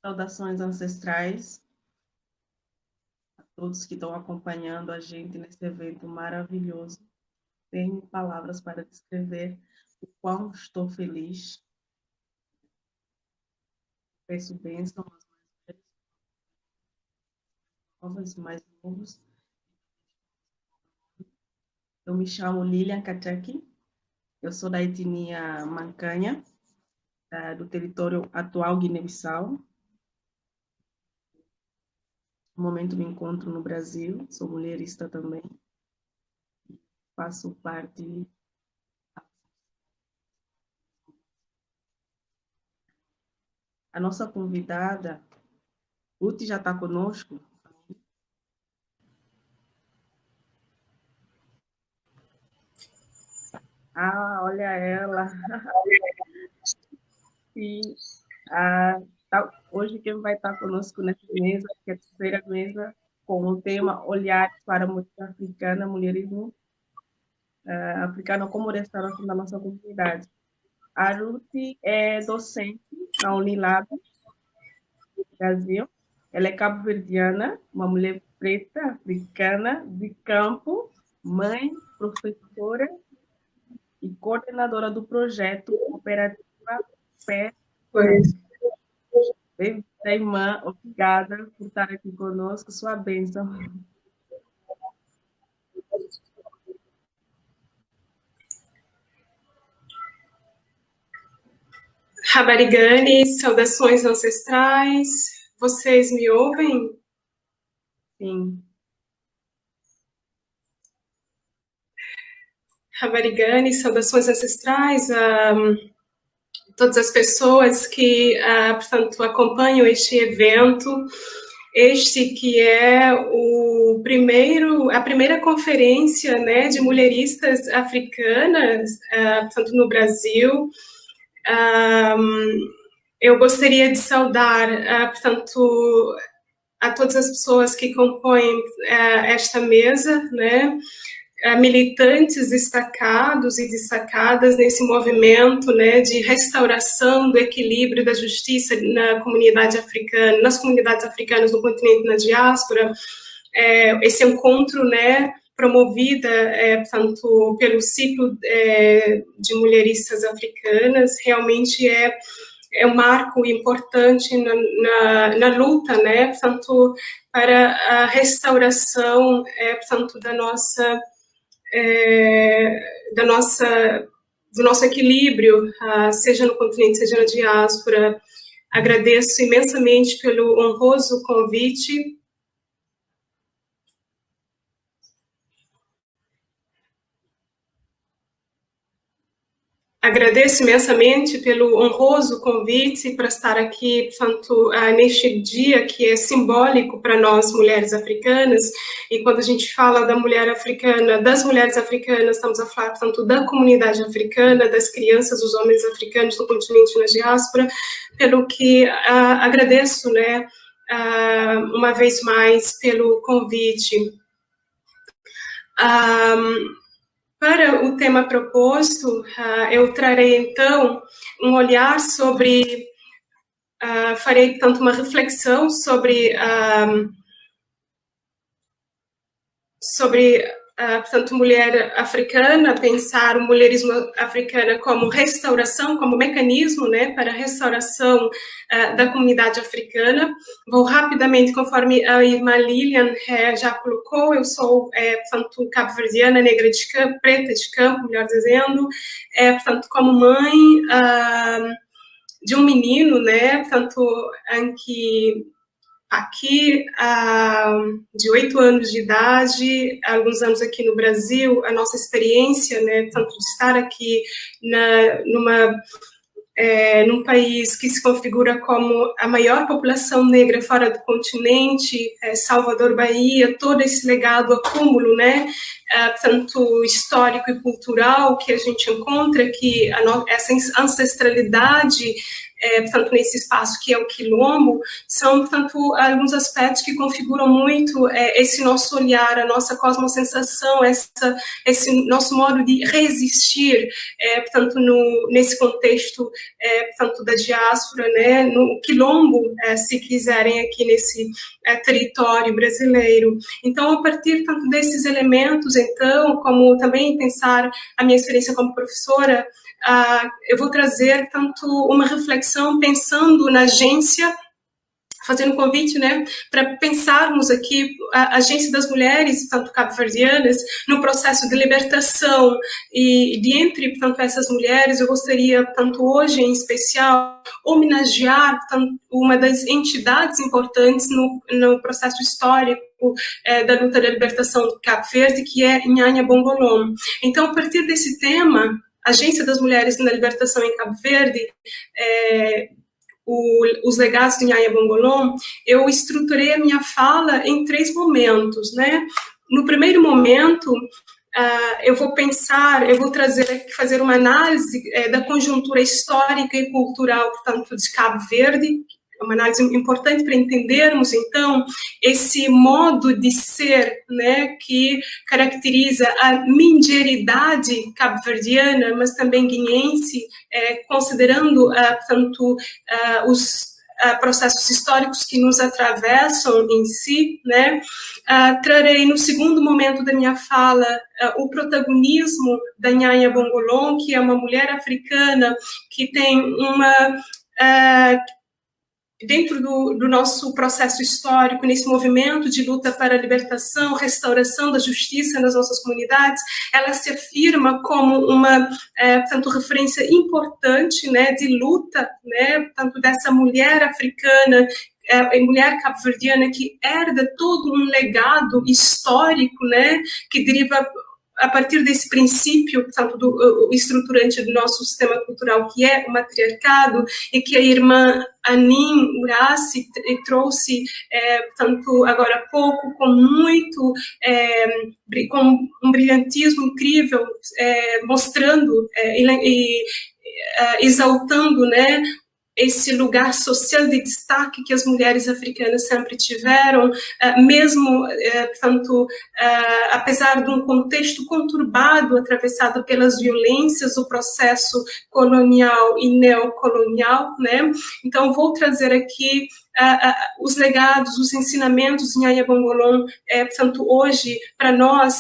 Saudações ancestrais a todos que estão acompanhando a gente nesse evento maravilhoso. Tenho palavras para descrever o quão estou feliz. Peço bênção às mulheres novas e mais novos. Eu me chamo Lilian Kachaki, eu sou da etnia Mancanha, do território atual Guiné-Bissau. No momento me encontro no Brasil, sou mulherista também. Faço parte. A nossa convidada, Ruth, já está conosco? Ah, olha ela. Sim. Hoje quem vai estar conosco nessa mesa, que é a terceira mesa, com o tema Olhares para a Mulher Africana, Mulherismo Africano como Restauração da nossa comunidade. A Ruth é docente na Unilab, Brasil. Ela é cabo-verdiana, uma mulher preta, africana, de campo, mãe, professora e coordenadora do projeto Cooperativa Pé. Pois. Bem-vinda, irmã. Obrigada por estar aqui conosco. Sua bênção. Rabarigani, saudações ancestrais. Vocês me ouvem? Sim. Rabarigani, saudações ancestrais a todas as pessoas que, portanto, acompanham este evento. Este que é a primeira conferência, né, de mulheristas africanas, portanto, no Brasil. Eu gostaria de saudar, portanto, a todas as pessoas que compõem esta mesa, né, militantes destacados e destacadas nesse movimento, né, de restauração do equilíbrio da justiça na comunidade africana, nas comunidades africanas no continente, na diáspora. Esse encontro, né, promovida, portanto, pelo ciclo de mulheristas africanas, realmente é um marco importante na luta, né, portanto, para a restauração, portanto, do nosso equilíbrio, seja no continente, seja na diáspora. Agradeço imensamente pelo honroso convite. Agradeço imensamente pelo honroso convite para estar aqui, portanto, neste dia que é simbólico para nós, mulheres africanas, e quando a gente fala da mulher africana, das mulheres africanas, estamos a falar, portanto, da comunidade africana, das crianças, dos homens africanos no continente e na diáspora, pelo que agradeço, né, uma vez mais pelo convite. Para o tema proposto, eu trarei, então, um olhar sobre, farei, tanto uma reflexão sobre, portanto, mulher africana, pensar o mulherismo africano como restauração, como mecanismo, né, para a restauração da comunidade africana. Vou rapidamente, conforme a irmã Lilian já colocou, eu sou, portanto, cabo-verdiana, negra de campo, preta de campo, melhor dizendo, portanto, como mãe de um menino, né, portanto, em que aqui, de 8 anos de idade, alguns anos aqui no Brasil, a nossa experiência, né, tanto de estar aqui num país que se configura como a maior população negra fora do continente, Salvador, Bahia, todo esse legado, acúmulo, né, tanto histórico e cultural que a gente encontra, que essa ancestralidade portanto, nesse espaço que é o Quilombo, são, portanto, alguns aspectos que configuram muito esse nosso olhar, a nossa cosmosensação, esse nosso modo de resistir, portanto, nesse contexto, portanto, da diáspora, né, no Quilombo, se quiserem, aqui nesse território brasileiro. Então, a partir, portanto, desses elementos, então, como também pensar a minha experiência como professora, eu vou trazer, tanto uma reflexão pensando na agência, fazendo um convite, né, para pensarmos aqui a agência das mulheres, tanto cabo-verdianas, no processo de libertação, e de entre, portanto, essas mulheres, eu gostaria, tanto hoje em especial, homenagear, portanto, uma das entidades importantes no processo histórico da luta da libertação do Cabo Verde, que é Nhanha Bongolom. Então, a partir desse tema, Agência das Mulheres na Libertação em Cabo Verde, os legados de Nhanha Bongolom, eu estruturei a minha fala em 3 momentos, né? No primeiro momento, eu vou fazer uma análise da conjuntura histórica e cultural, portanto, de Cabo Verde, uma análise importante para entendermos, então, esse modo de ser, né, que caracteriza a mindieridade cabo-verdiana, mas também guineense, considerando, portanto, os processos históricos que nos atravessam em si, né? Trarei no segundo momento da minha fala o protagonismo da Nhanha Bongolom, que é uma mulher africana que tem dentro do nosso processo histórico, nesse movimento de luta para a libertação, restauração da justiça nas nossas comunidades, ela se afirma como uma, portanto, referência importante, né, de luta, né, portanto, dessa mulher africana, mulher cabo-verdiana que herda todo um legado histórico, né, que deriva a partir desse princípio, portanto, do estruturante do nosso sistema cultural, que é o matriarcado, e que a irmã Anin Uraci trouxe, portanto, agora há pouco, com um brilhantismo incrível, mostrando e exaltando, né, esse lugar social de destaque que as mulheres africanas sempre tiveram, mesmo, portanto, apesar de um contexto conturbado, atravessado pelas violências, o processo colonial e neocolonial, né? Então, vou trazer aqui os legados, os ensinamentos de Nhanha Bongolom, portanto, hoje, para nós,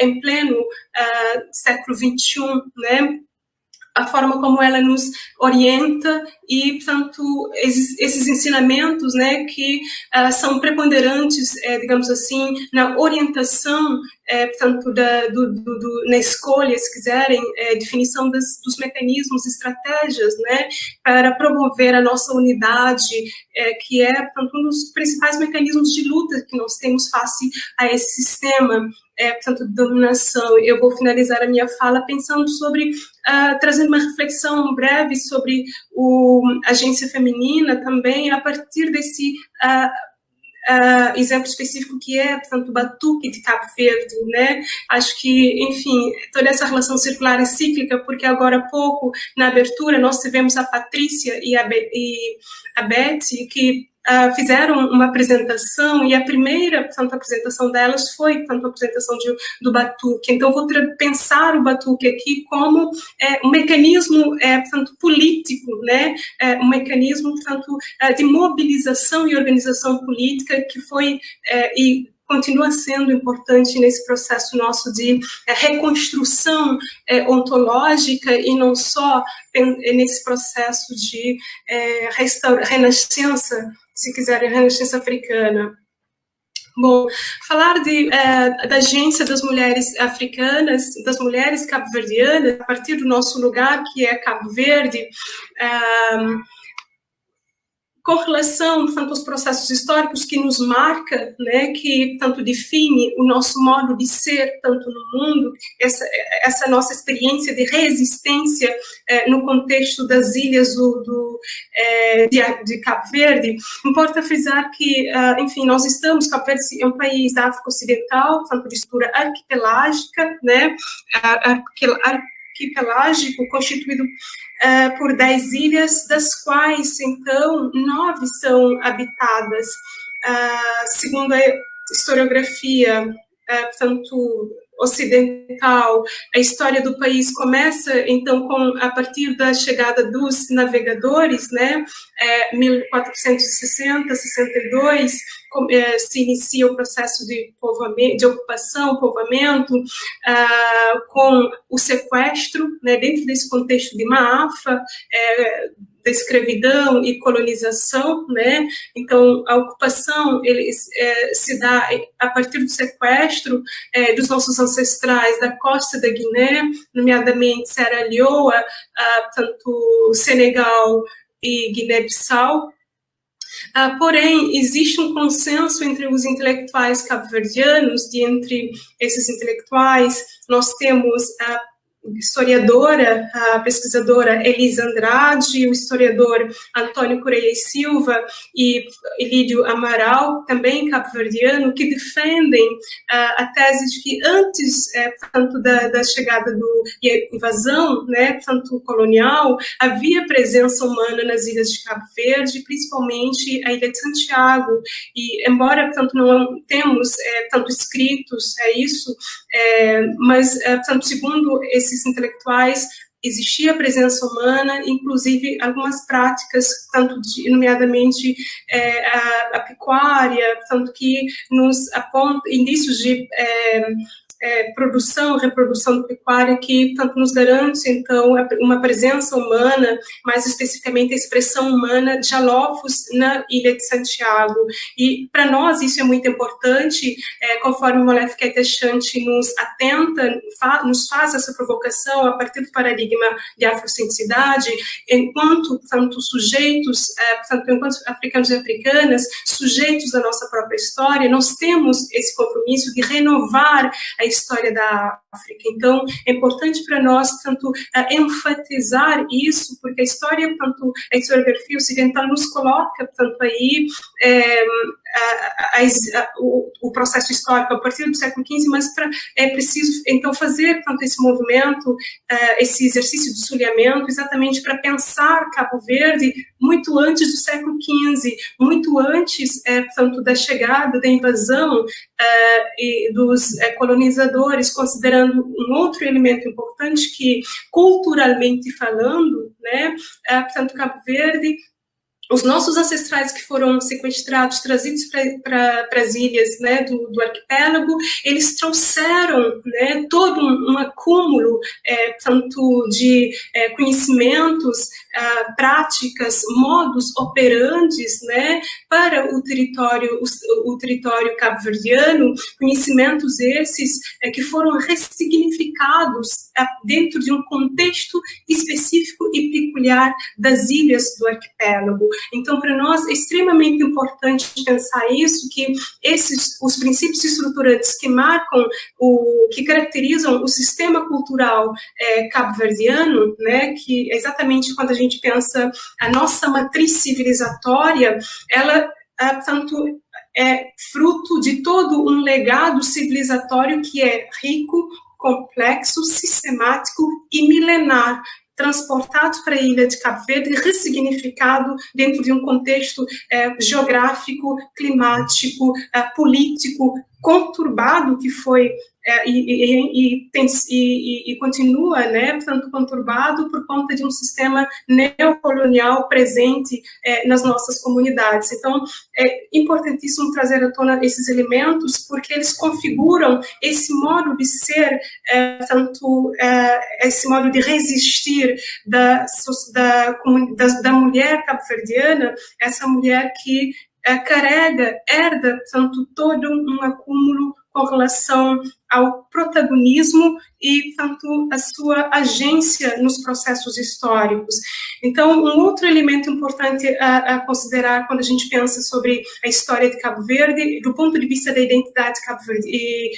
em pleno século XXI, né? A forma como ela nos orienta e, portanto, esses ensinamentos, né, que são preponderantes, digamos assim, na orientação, portanto, na escolha, se quiserem, definição dos mecanismos, estratégias, né, para promover a nossa unidade, que é, portanto, um dos principais mecanismos de luta que nós temos face a esse sistema, portanto, de dominação. Eu vou finalizar a minha fala pensando sobre, trazendo uma reflexão breve sobre a agência feminina também, a partir desse exemplo específico que é, portanto, o Batuque de Cabo Verde, né? Acho que, enfim, toda essa relação circular e cíclica, porque agora há pouco, na abertura, nós tivemos a Patrícia e a Betty, que fizeram uma apresentação, e a primeira, portanto, apresentação delas foi, portanto, a apresentação do Batuque. Então, vou pensar o Batuque aqui como um mecanismo, portanto, político, né? Um mecanismo, portanto, de mobilização e organização política que foi e continua sendo importante nesse processo nosso de reconstrução ontológica, e não só nesse processo de renascença, se quiserem, renascença africana. Bom, falar da agência das mulheres africanas, das mulheres cabo-verdianas, a partir do nosso lugar, que é Cabo Verde, com relação, portanto, aos processos históricos que nos marca, né, que tanto define o nosso modo de ser, tanto no mundo, essa nossa experiência de resistência no contexto das ilhas de Cabo Verde, importa frisar que, enfim, Cabo Verde é um país da África Ocidental, portanto, de estrutura arquipelágica, né, arquipelágico constituído por 10 ilhas, das quais, então, 9 são habitadas. Segundo a historiografia, portanto, ocidental, a história do país começa, então, a partir da chegada dos navegadores, né, 1460, 62, se inicia o processo de ocupação, povoamento, com o sequestro, né, dentro desse contexto de Maafa, da escravidão e colonização, né? Então, a ocupação se dá a partir do sequestro dos nossos ancestrais da costa da Guiné, nomeadamente Serra Leoa, tanto Senegal e Guiné-Bissau. Porém, existe um consenso entre os intelectuais cabo-verdianos, e entre esses intelectuais nós temos a historiadora, a pesquisadora Elisa Andrade, o historiador Antônio Correia e Silva e Lídio Amaral, também cabo-verdiano, que defendem a tese de que antes, portanto, da chegada e invasão, né, portanto, colonial, havia presença humana nas ilhas de Cabo Verde, principalmente a ilha de Santiago, e embora, portanto, não temos tanto escritos isso, mas, portanto, segundo esses intelectuais, existia presença humana, inclusive algumas práticas, nomeadamente a pecuária, tanto que nos aponta indícios de produção, reprodução pecuária, que tanto nos garante, então, uma presença humana, mais especificamente a expressão humana de alofos na Ilha de Santiago. E, para nós, isso é muito importante, conforme o Molefe Keitechante nos atenta, nos faz essa provocação a partir do paradigma de afrocenticidade, enquanto, portanto, sujeitos, portanto, enquanto africanos e africanas, sujeitos da nossa própria história, nós temos esse compromisso de renovar a história da África. Então, é importante para nós, tanto, enfatizar isso, porque a história, tanto, a historiografia ocidental nos coloca, portanto, aí o processo histórico a partir do século XV, mas é preciso, então, fazer, tanto, esse movimento, esse exercício de sulhamento, exatamente para pensar Cabo Verde muito antes do século XV, muito antes, portanto, da chegada, da invasão e dos colonizadores, considerando um outro elemento importante que, culturalmente falando, né, portanto, Cabo Verde, os nossos ancestrais que foram sequestrados, trazidos para as ilhas, né, do arquipélago, eles trouxeram, né, todo um acúmulo, tanto de conhecimentos, práticas, modus operandes, né, para o território cabo-verdiano, conhecimentos esses que foram ressignificados dentro de um contexto específico e peculiar das ilhas do arquipélago. Então, para nós, é extremamente importante pensar isso, que os princípios estruturantes que marcam, que caracterizam o sistema cultural cabo-verdiano, né, que é exatamente quando a gente pensa a nossa matriz civilizatória, ela, portanto, é fruto de todo um legado civilizatório que é rico, complexo, sistemático e milenar, transportado para a ilha de Cabo Verde e ressignificado dentro de um contexto geográfico, climático, político, conturbado, que foi e continua, né, portanto, conturbado por conta de um sistema neocolonial presente nas nossas comunidades. Então, é importantíssimo trazer à tona esses elementos, porque eles configuram esse modo de ser, esse modo de resistir da mulher cabo-verdiana, essa mulher que herda, portanto, todo um acúmulo com relação ao protagonismo e, portanto, a sua agência nos processos históricos. Então, um outro elemento importante a considerar quando a gente pensa sobre a história de Cabo Verde, do ponto de vista da identidade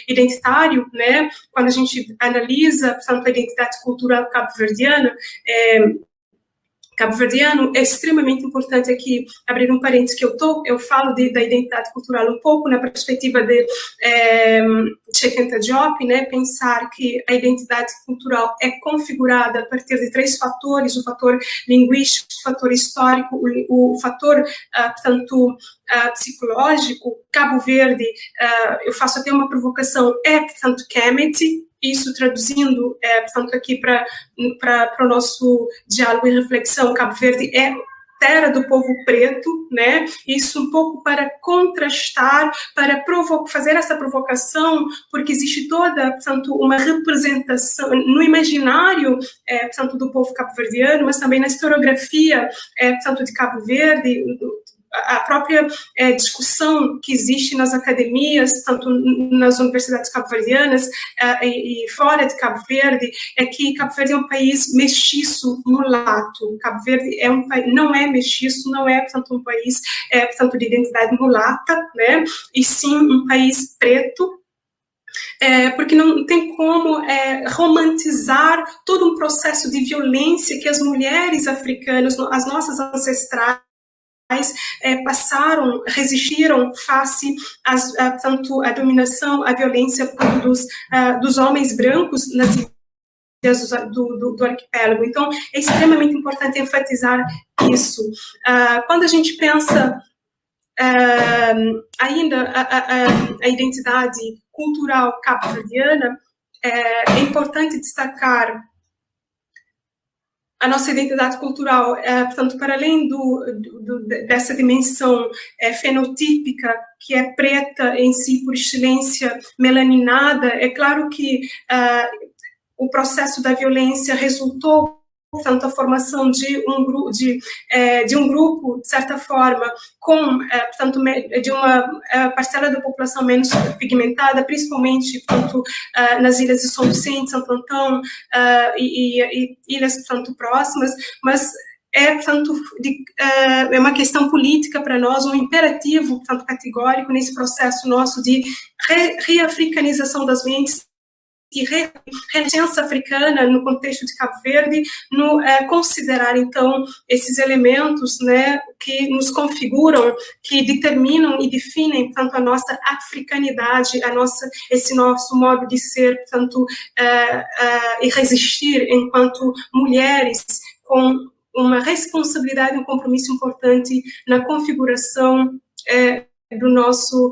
identitário, né, quando a gente analisa, portanto, a identidade cultural cabo-verdiana, cabo-verdiano. É extremamente importante aqui abrir um parênteses que eu falo da identidade cultural um pouco na perspectiva de Cheikh Diop, né, pensar que a identidade cultural é configurada a partir de 3 fatores: o fator linguístico, o fator histórico, o fator, portanto, psicológico. Cabo Verde, eu faço até uma provocação, portanto, Kemet. Isso traduzindo, portanto, aqui para o nosso diálogo e reflexão, Cabo Verde é terra do povo preto, né? Isso um pouco para contrastar, para fazer essa provocação, porque existe toda, portanto, uma representação no imaginário, portanto, do povo cabo-verdiano, mas também na historiografia, portanto, de Cabo Verde, a própria discussão que existe nas academias, tanto nas universidades cabo-verdianas e fora de Cabo Verde, é que Cabo Verde é um país mestiço mulato. Cabo Verde é um país, não é mestiço, não é, portanto, um país, portanto, de identidade mulata, né? E sim um país preto, porque não tem como romantizar todo um processo de violência que as mulheres africanas, as nossas ancestrais, passaram, resistiram face tanto à dominação, à violência dos homens brancos nas ilhas do arquipélago. Então, é extremamente importante enfatizar isso. Quando a gente pensa ainda a identidade cultural cabo-verdiana, é importante destacar a nossa identidade cultural, portanto, para além dessa dimensão fenotípica, que é preta em si, por excelência, melaninada, é claro que o processo da violência resultou, portanto, a formação de um grupo, de certa forma, com, portanto, de uma parcela da população menos pigmentada, principalmente, portanto, nas ilhas de São Vicente, Santo Antão e ilhas, portanto, próximas, mas portanto, é uma questão política para nós, um imperativo, portanto, categórico nesse processo nosso de reafricanização das mentes e renascença africana no contexto de Cabo Verde, considerar, então, esses elementos, né, que nos configuram, que determinam e definem, portanto, a nossa africanidade, esse nosso modo de ser, portanto, e resistir enquanto mulheres, com uma responsabilidade, um compromisso importante na configuração do nosso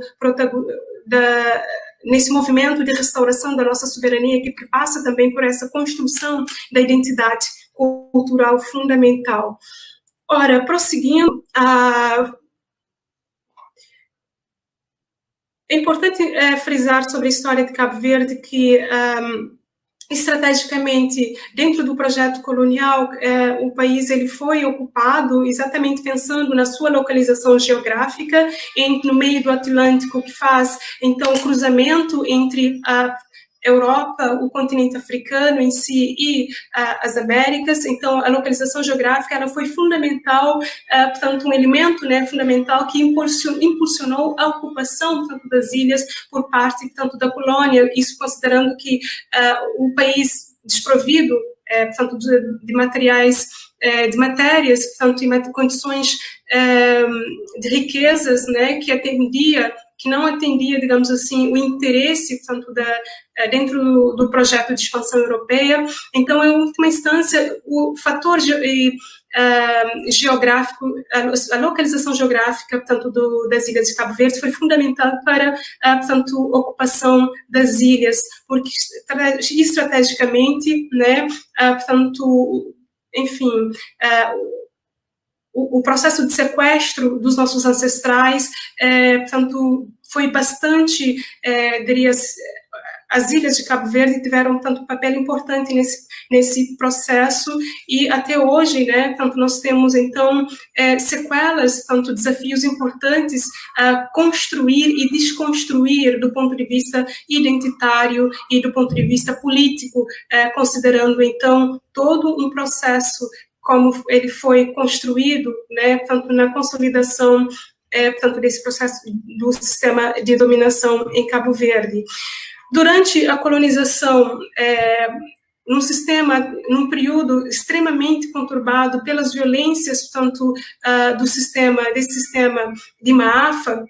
nesse movimento de restauração da nossa soberania, que passa também por essa construção da identidade cultural fundamental. Ora, prosseguindo, é importante frisar sobre a história de Cabo Verde que, estrategicamente, dentro do projeto colonial, o país ele foi ocupado exatamente pensando na sua localização geográfica, no meio do Atlântico, que faz, então, o cruzamento entre a Europa, o continente africano em si e as Américas. Então, a localização geográfica ela foi fundamental, portanto, um elemento, né, fundamental que impulsionou a ocupação, portanto, das ilhas por parte, portanto, da colônia, isso considerando que o país desprovido, portanto, de materiais, de matérias, portanto, em condições de riquezas, né, que não atendia, digamos assim, o interesse, portanto, dentro do projeto de expansão europeia. Então, em última instância, o fator geográfico, a localização geográfica, portanto, das ilhas de Cabo Verde foi fundamental para, portanto, a ocupação das ilhas, porque estrategicamente, né, portanto, enfim, o processo de sequestro dos nossos ancestrais, portanto, foi bastante, diria, as ilhas de Cabo Verde tiveram tanto papel importante nesse processo e até hoje, né, portanto, nós temos, então, sequelas, tanto desafios importantes a construir e desconstruir do ponto de vista identitário e do ponto de vista político, considerando, então, todo um processo como ele foi construído, né, portanto, na consolidação, portanto, desse processo do sistema de dominação em Cabo Verde. Durante a colonização, num período extremamente conturbado pelas violências, portanto, desse sistema de Maafa,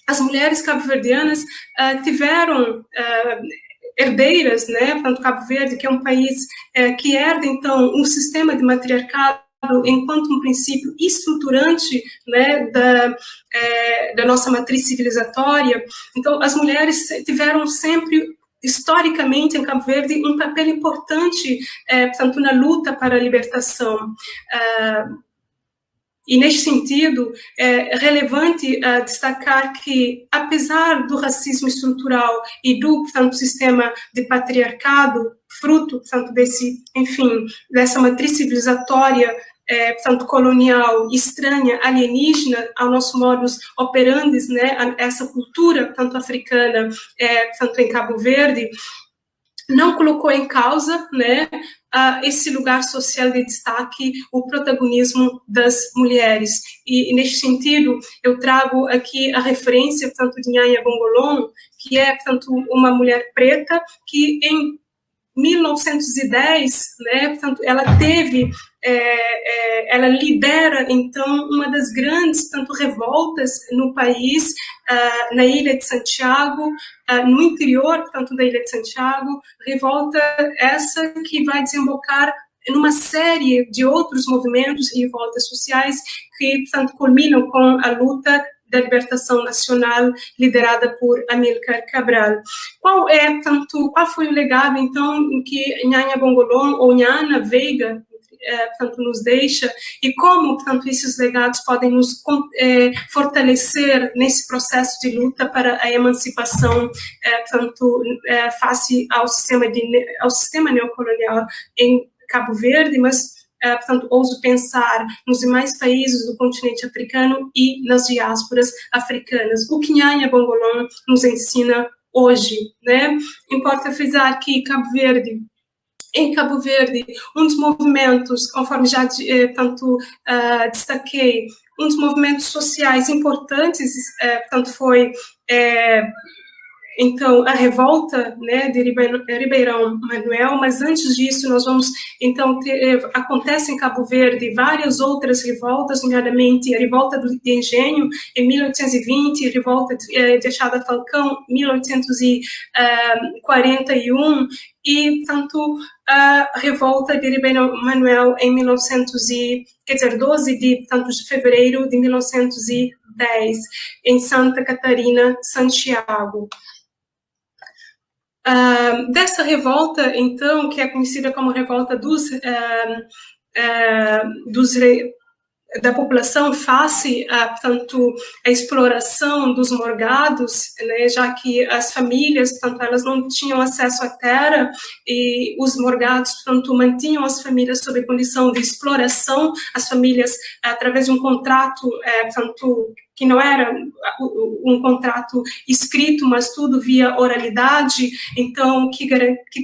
as mulheres cabo-verdianas tiveram herdeiras, né? Portanto, Cabo Verde, que é um país que herda, então, um sistema de matriarcado enquanto um princípio estruturante, né, da nossa matriz civilizatória. Então, as mulheres tiveram sempre, historicamente, em Cabo Verde, um papel importante, portanto, na luta para a libertação. E, neste sentido, é relevante destacar que, apesar do racismo estrutural e do, portanto, sistema de patriarcado, fruto, portanto, dessa matriz civilizatória, portanto, colonial, estranha, alienígena ao nosso modus operandi, né, a essa cultura, portanto, africana, portanto, em Cabo Verde, não colocou em causa, né, esse lugar social de destaque, o protagonismo das mulheres. E, neste sentido, eu trago aqui a referência, portanto, de Nyanya Bongolon, que é, portanto, uma mulher preta que, em 1910, né, portanto, ela lidera, então, uma das grandes, portanto, revoltas no país, na Ilha de Santiago, no interior, portanto, da Ilha de Santiago, revolta essa que vai desembocar numa série de outros movimentos e revoltas sociais que, portanto, culminam com a luta da libertação nacional liderada por Amílcar Cabral. Qual foi o legado, então, que Nyanya Bongolon ou Nyana Veiga, portanto, nos deixa, e como, portanto, esses legados podem nos fortalecer nesse processo de luta para a emancipação, portanto, face ao sistema neocolonial em Cabo Verde, mas portanto, ouso pensar nos demais países do continente africano e nas diásporas africanas. O que Nyanya Bongolon nos ensina hoje, né? Importa frisar que em Cabo Verde, um dos movimentos, conforme já destaquei, um dos movimentos sociais importantes, portanto, foi então, a revolta, né, de Ribeirão Manuel, mas antes disso nós vamos, então, acontece em Cabo Verde várias outras revoltas, nomeadamente a revolta de Engenho, em 1820, a revolta de Achada Falcão, 1841, e, tanto, a revolta de Ribeirão Manuel em 12 de fevereiro de 1910, em Santa Catarina, Santiago. Dessa revolta, então, que é conhecida como revolta da população face portanto, a exploração dos morgados, né, já que as famílias, portanto, elas não tinham acesso à terra e os morgados, portanto, mantinham as famílias sob condição de exploração, as famílias, através de um contrato, portanto, que não era um contrato escrito, mas tudo via oralidade, então, que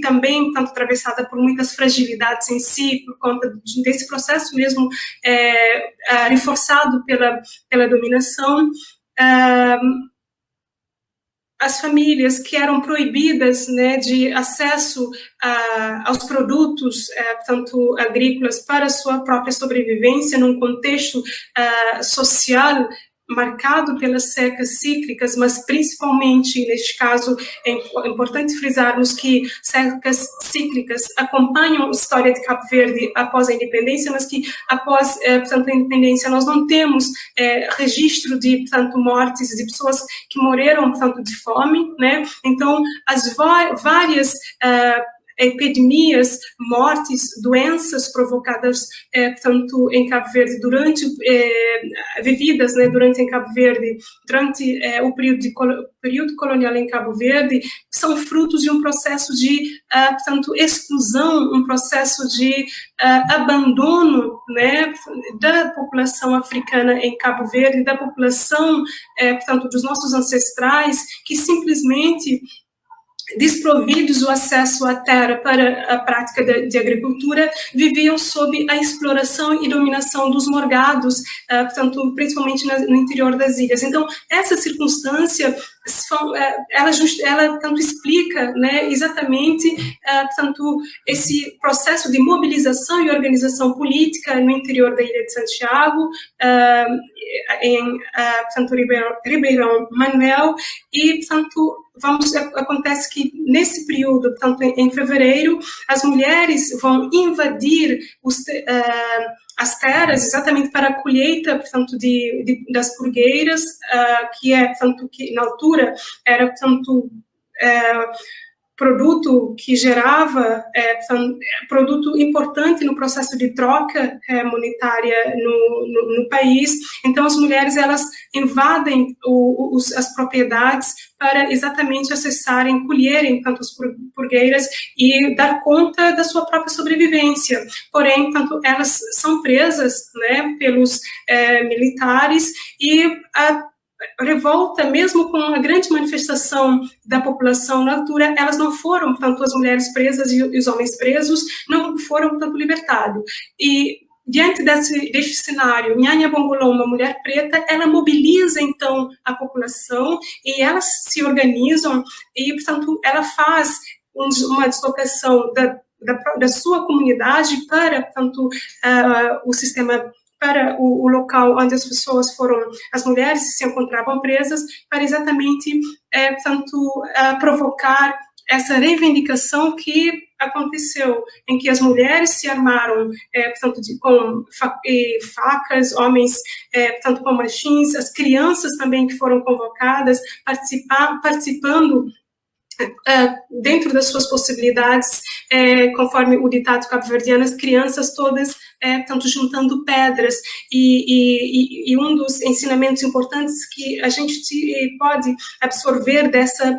também, portanto, atravessada por muitas fragilidades em si, por conta desse processo mesmo reforçado pela dominação. As famílias que eram proibidas, né, de acesso aos produtos, portanto, agrícolas para a sua própria sobrevivência num contexto social marcado pelas secas cíclicas, mas principalmente, neste caso, é importante frisarmos que secas cíclicas acompanham a história de Cabo Verde após a independência, mas que após, portanto, a independência nós não temos registro de, portanto, mortes de pessoas que morreram, portanto, de fome, né? Então, as várias epidemias, mortes, doenças provocadas, portanto, em Cabo Verde, vividas, né, durante o período colonial em Cabo Verde, são frutos de um processo de, portanto, exclusão, um processo de abandono, né, da população africana em Cabo Verde, da população, portanto, dos nossos ancestrais, que simplesmente, desprovidos do acesso à terra para a prática de agricultura, viviam sob a exploração e dominação dos morgados, portanto, principalmente no interior das ilhas. Então, essa circunstância ela tanto explica, né, exatamente tanto esse processo de mobilização e organização política no interior da Ilha de Santiago, em tanto Ribeirão Manuel, e tanto acontece que nesse período, portanto, em fevereiro, as mulheres vão invadir as terras exatamente para a colheita, portanto, das purgueiras, que é, portanto, que na altura era, portanto, produto que gerava produto importante no processo de troca monetária no país. Então, as mulheres, elas invadem as propriedades para exatamente acessarem, colherem tanto as purgueiras e dar conta da sua própria sobrevivência. Porém, tanto elas são presas, né, pelos militares, e a revolta, mesmo com a grande manifestação da população na altura, elas não foram, tanto as mulheres presas e os homens presos, não foram, tanto libertados. E diante deste cenário, Nyanya Bongolon, uma mulher preta, ela mobiliza, então, a população, e elas se organizam, e, portanto, ela faz uma deslocação da sua comunidade para, portanto, o sistema, para o local onde as pessoas as mulheres se encontravam presas, para exatamente, portanto, provocar essa reivindicação que aconteceu, em que as mulheres se armaram, portanto, com facas, homens, portanto, com machins, as crianças também que foram convocadas, participando dentro das suas possibilidades, conforme o ditado cabo-verdiano, as crianças todas, portanto, juntando pedras, e um dos ensinamentos importantes que a gente pode absorver dessa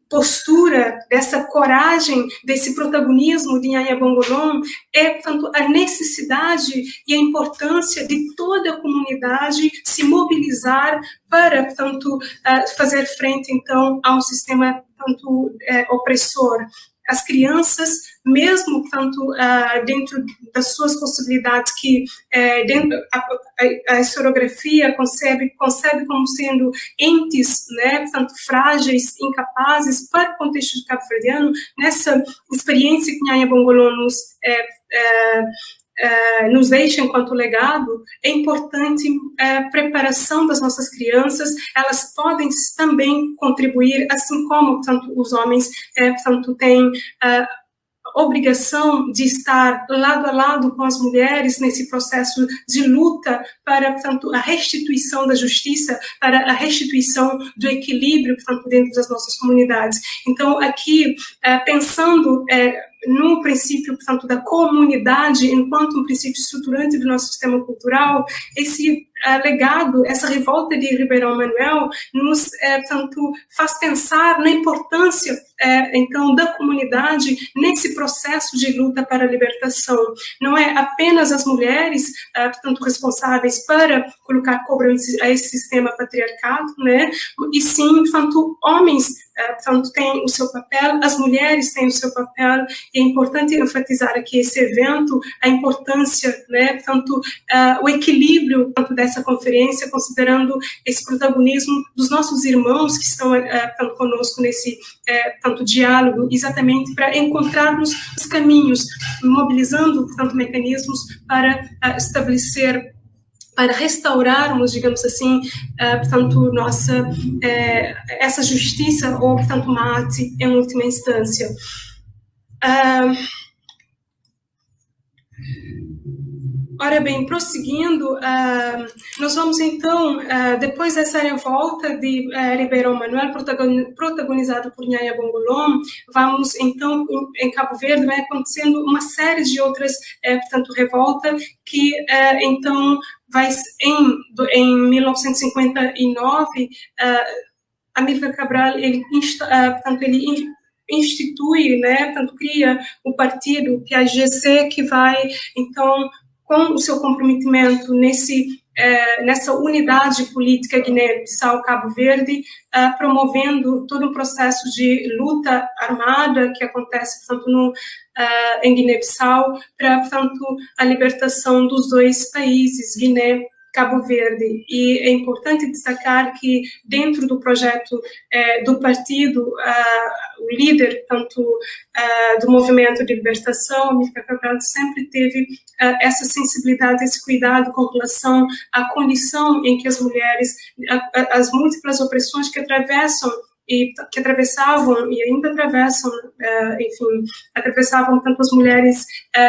postura, dessa coragem, desse protagonismo de Nyanya Bongolon, portanto, a necessidade e a importância de toda a comunidade se mobilizar para, portanto, fazer frente, então, a um sistema, tanto opressor. As crianças, mesmo, portanto, dentro das suas possibilidades, que a historiografia concebe como sendo entes, né, portanto, frágeis, incapazes, para o contexto cabo-verdiano, nessa experiência que Nyanya Bongolon nos deixa enquanto legado, é importante a preparação das nossas crianças. Elas podem também contribuir, assim como, portanto, os homens, portanto, têm obrigação de estar lado a lado com as mulheres nesse processo de luta para, portanto, a restituição da justiça, para a restituição do equilíbrio, portanto, dentro das nossas comunidades. Então, aqui, pensando no princípio, portanto, da comunidade enquanto um princípio estruturante do nosso sistema cultural, esse legado, essa revolta de Ribeirão Manuel nos, portanto, faz pensar na importância, então, da comunidade nesse processo de luta para a libertação. Não é apenas as mulheres, portanto, responsáveis para colocar cobrança a esse sistema patriarcado, né? E sim, portanto, homens, portanto, têm o seu papel, as mulheres têm o seu papel, e é importante enfatizar aqui esse evento, a importância, né, portanto, o equilíbrio, portanto, dessa conferência, considerando esse protagonismo dos nossos irmãos que estão, portanto, conosco nesse, portanto, diálogo, exatamente para encontrarmos os caminhos, mobilizando, portanto, mecanismos para estabelecer, para restaurarmos, digamos assim, portanto, essa justiça, ou, portanto, mate, em última instância. Ora bem, prosseguindo, nós vamos então, depois dessa revolta de Ribeirão Manuel, protagonizado por Nyanya Bongolon, vamos então, em Cabo Verde, vai acontecendo uma série de outras, portanto, revoltas, que então, em 1959, Amílcar Cabral, portanto, ele institui, né, portanto, cria o partido, que é a GC, que vai, então, com o seu comprometimento nessa unidade política Guiné-Bissau-Cabo Verde, promovendo todo um processo de luta armada que acontece, portanto, em Guiné-Bissau, para, portanto, a libertação dos dois países, Guiné Cabo Verde. E é importante destacar que, dentro do projeto do partido, o líder, tanto do movimento de libertação, Amílcar Cabral, sempre teve essa sensibilidade, esse cuidado com relação à condição em que as mulheres, as múltiplas opressões que atravessavam e ainda atravessam, enfim, atravessavam tanto as mulheres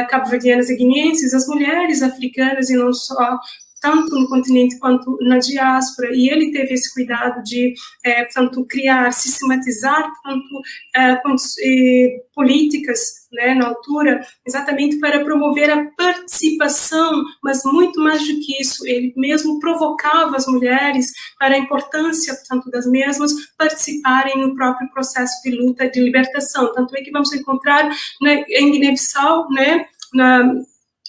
cabo-verdianas e guineenses, as mulheres africanas, e não só, tanto no continente quanto na diáspora, e ele teve esse cuidado de, portanto, criar, sistematizar, portanto, políticas, né, na altura, exatamente para promover a participação, mas muito mais do que isso, ele mesmo provocava as mulheres para a importância, portanto, das mesmas participarem no próprio processo de luta, de libertação. Tanto é que vamos encontrar, né, em Guiné-Bissau, né,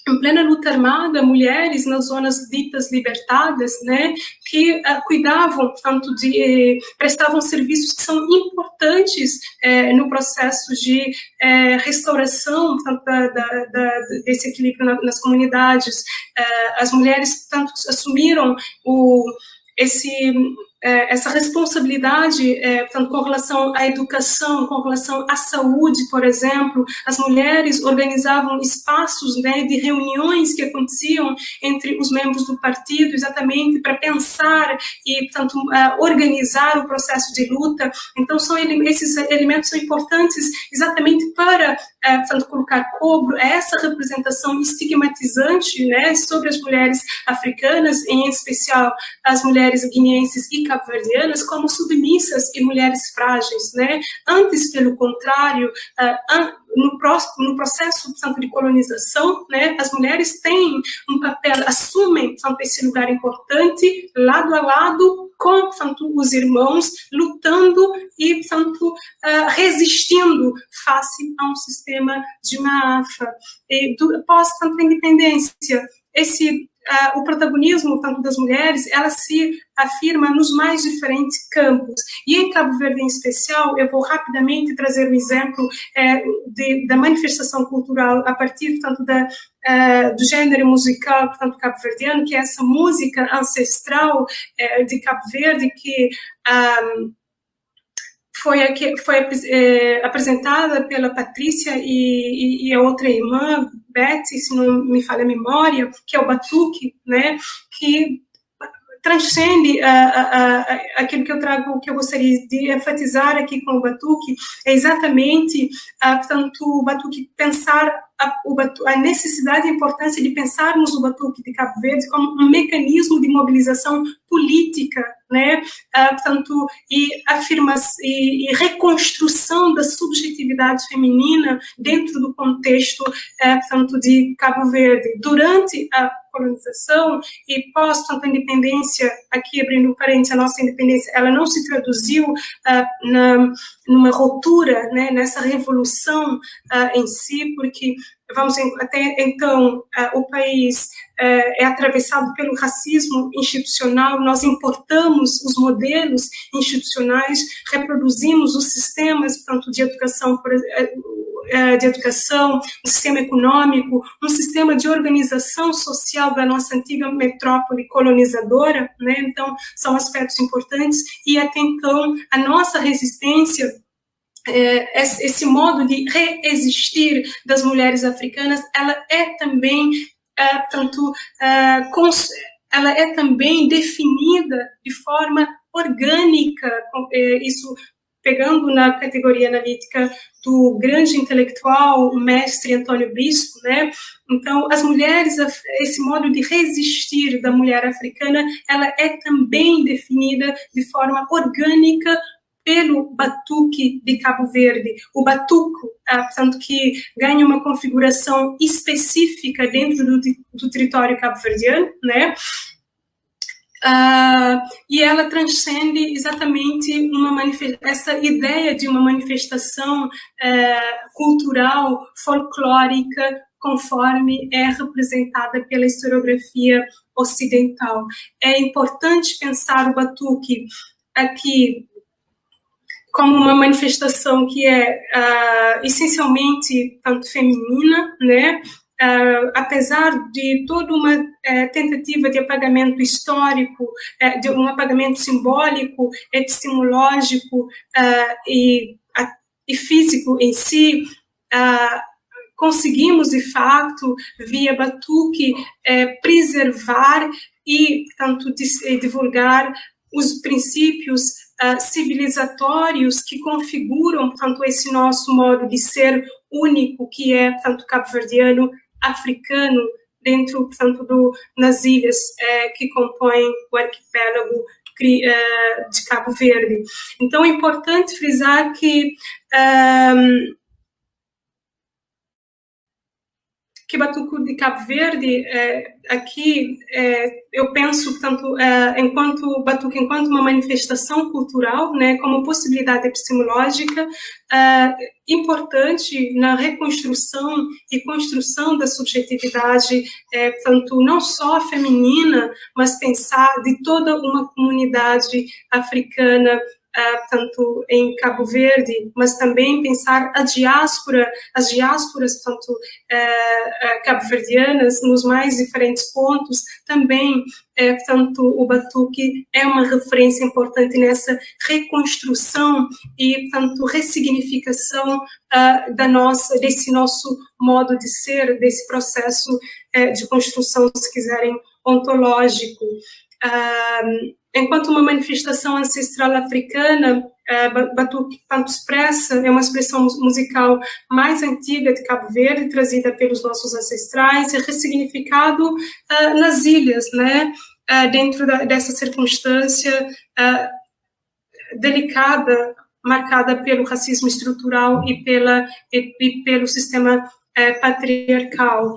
em plena luta armada, mulheres nas zonas ditas libertadas, né, que cuidavam, portanto, prestavam serviços que são importantes no processo de restauração, portanto, desse equilíbrio nas comunidades. As mulheres, portanto, assumiram essa responsabilidade, portanto, com relação à educação, com relação à saúde, por exemplo. As mulheres organizavam espaços, né, de reuniões que aconteciam entre os membros do partido, exatamente para pensar e, portanto, organizar o processo de luta. Então, esses elementos são importantes exatamente para, portanto, colocar cobro a essa representação estigmatizante, né, sobre as mulheres africanas, em especial as mulheres guineenses e cabo-verdianas, como submissas e mulheres frágeis, né? Antes, pelo contrário, no processo, portanto, de colonização, né, as mulheres têm um papel, assumem, portanto, esse lugar importante, lado a lado com, portanto, os irmãos, lutando e, portanto, resistindo face a um sistema de uma AFA. E após, portanto, a independência, o protagonismo, tanto das mulheres, ela se afirma nos mais diferentes campos. E em Cabo Verde, em especial, eu vou rapidamente trazer um exemplo da manifestação cultural a partir, portanto, do gênero musical, portanto, cabo-verdiano, que é essa música ancestral de Cabo Verde, que foi apresentada pela Patrícia e a outra irmã, Betty, se não me falha a memória, que é o batuque, né, que transcende aquilo que eu trago, que eu gostaria de enfatizar aqui com o batuque, é exatamente, portanto, o batuque, pensar a necessidade e a importância de pensarmos o batuque de Cabo Verde como um mecanismo de mobilização política, né, portanto, e reconstrução da subjetividade feminina dentro do contexto, portanto, de Cabo Verde. Durante a colonização e pós, portanto, a independência, aqui abrindo parênteses, a nossa independência, ela não se traduziu numa ruptura, né, nessa revolução em si, porque até então o país é atravessado pelo racismo institucional, nós importamos os modelos institucionais, reproduzimos os sistemas, portanto, de educação, um sistema econômico, um sistema de organização social da nossa antiga metrópole colonizadora, né? Então, são aspectos importantes, e até então, a nossa resistência, esse modo de reexistir das mulheres africanas, ela é também, portanto, ela é também definida de forma orgânica, isso pegando na categoria analítica do grande intelectual, o mestre Antônio Bispo, né? Então, as mulheres, esse modo de resistir da mulher africana, ela é também definida de forma orgânica pelo batuque de Cabo Verde, o batuco, portanto, que ganha uma configuração específica dentro do território cabo-verdiano, né? E ela transcende exatamente essa ideia de uma manifestação cultural, folclórica, conforme é representada pela historiografia ocidental. É importante pensar o batuque aqui como uma manifestação que é essencialmente tanto feminina, né? apesar de toda uma tentativa de apagamento histórico, de um apagamento simbólico, epistemológico e físico em si, conseguimos, de fato, via Batuque, preservar e, portanto, divulgar os princípios civilizatórios que configuram, portanto, esse nosso modo de ser único, que é, portanto, cabo-verdiano, africano, dentro, portanto, nas ilhas que compõem o arquipélago de Cabo Verde. Então, é importante frisar que Batuque de Cabo Verde, aqui, eu penso, portanto, enquanto Batuque, enquanto uma manifestação cultural, né, como possibilidade epistemológica, importante na reconstrução e construção da subjetividade, portanto, não só feminina, mas pensar de toda uma comunidade africana, portanto, em Cabo Verde, mas também pensar as diásporas, portanto, cabo-verdianas, nos mais diferentes pontos, também, portanto, o Batuque é uma referência importante nessa reconstrução e, portanto, ressignificação desse nosso modo de ser, desse processo de construção, se quiserem, ontológico. Enquanto uma manifestação ancestral africana, Batuque Canto Expressa é uma expressão musical mais antiga de Cabo Verde, trazida pelos nossos ancestrais e ressignificado nas ilhas, né? Dentro dessa circunstância delicada, marcada pelo racismo estrutural e pelo sistema patriarcal.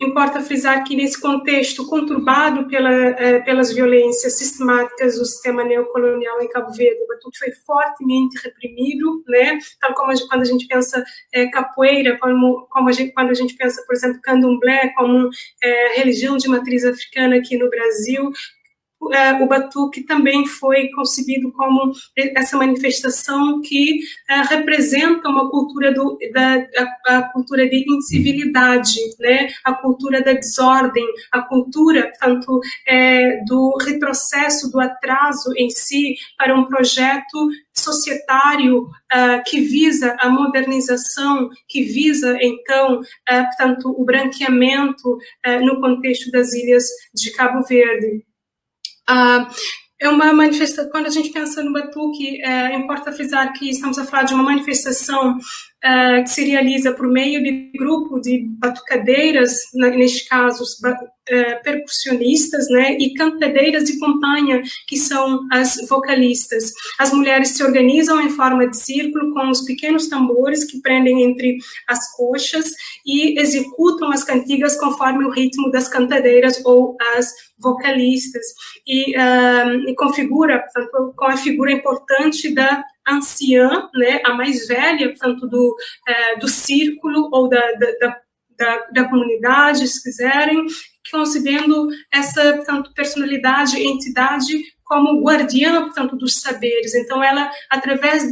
Importa frisar que, nesse contexto conturbado pelas violências sistemáticas do sistema neocolonial em Cabo Verde, o Batuque foi fortemente reprimido, né? Tal como quando a gente pensa capoeira, quando a gente pensa, por exemplo, candomblé como religião de matriz africana aqui no Brasil, o Batuque também foi concebido como essa manifestação que representa uma cultura a cultura de incivilidade, né? A cultura da desordem, a cultura, portanto, do retrocesso, do atraso em si para um projeto societário que visa a modernização, que visa, então, portanto, o branqueamento no contexto das ilhas de Cabo Verde. É uma manifestação, quando a gente pensa no Batuque, importa frisar que estamos a falar de uma manifestação que se realiza por meio de grupo de batucadeiras, neste caso, percussionistas, né, e cantadeiras de companhia, que são as vocalistas. As mulheres se organizam em forma de círculo com os pequenos tambores que prendem entre as coxas e executam as cantigas conforme o ritmo das cantadeiras ou as vocalistas, e configura, portanto, com a figura importante da anciã, né, a mais velha, portanto, do círculo ou da comunidade, se quiserem, concebendo essa, portanto, personalidade, entidade como guardiã, portanto, dos saberes. Então, ela, através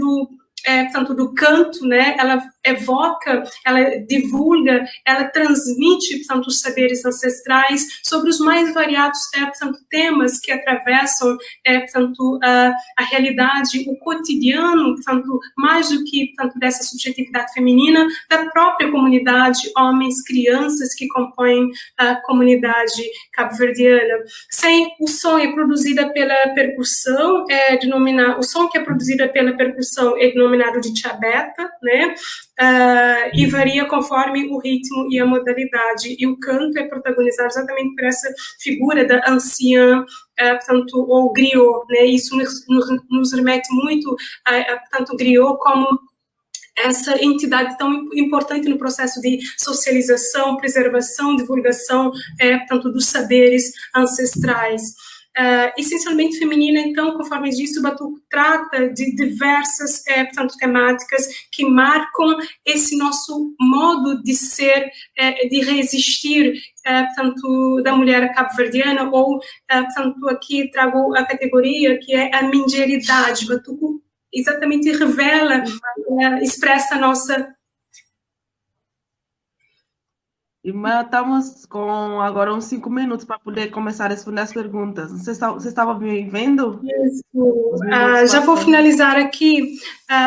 portanto, do canto, né, ela evoca, ela divulga, ela transmite, portanto, os saberes ancestrais sobre os mais variados, portanto, temas que atravessam, portanto, a realidade, o cotidiano, portanto, mais do que, portanto, dessa subjetividade feminina, da própria comunidade, homens, crianças que compõem a comunidade cabo-verdiana. O som é produzida pela percussão, o som que é produzida pela percussão é denominado de tchabeta, né? E varia conforme o ritmo e a modalidade. E o canto é protagonizado exatamente por essa figura da anciã, portanto, ou griot, né? Isso nos remete muito portanto, griot como essa entidade tão importante no processo de socialização, preservação, divulgação, portanto, dos saberes ancestrais. Essencialmente feminina, então, conforme disse, o Batuque trata de diversas, portanto, temáticas que marcam esse nosso modo de ser, de resistir, portanto, da mulher cabo-verdiana, ou, portanto, aqui trago a categoria que é a mindieridade. O Batuque exatamente revela, expressa a nossa Irmã, estamos com agora uns 5 minutos para poder começar a responder as perguntas. Você estava me vendo? Isso. Os minutos Já vou passando. finalizar aqui.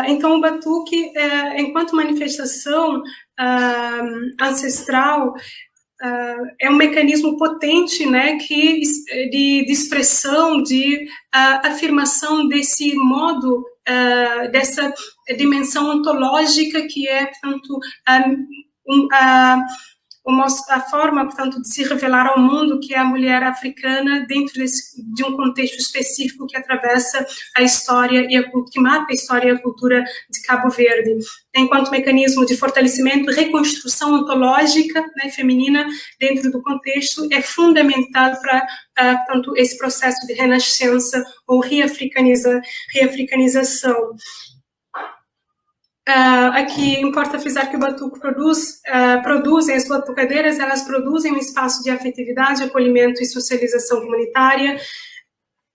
Então, o batuque, enquanto manifestação ancestral, é um mecanismo potente, né, de expressão, de afirmação desse modo, dessa dimensão ontológica que é, portanto, a forma, portanto, de se revelar ao mundo, que é a mulher africana dentro de um contexto específico que atravessa a história que marca a história e a cultura de Cabo Verde, enquanto mecanismo de fortalecimento e reconstrução ontológica, né, feminina dentro do contexto, é fundamental para, portanto, esse processo de renascença ou reafricanização. Aqui importa frisar que o batuque produzem, as batucadeiras, elas produzem um espaço de afetividade, acolhimento e socialização comunitária,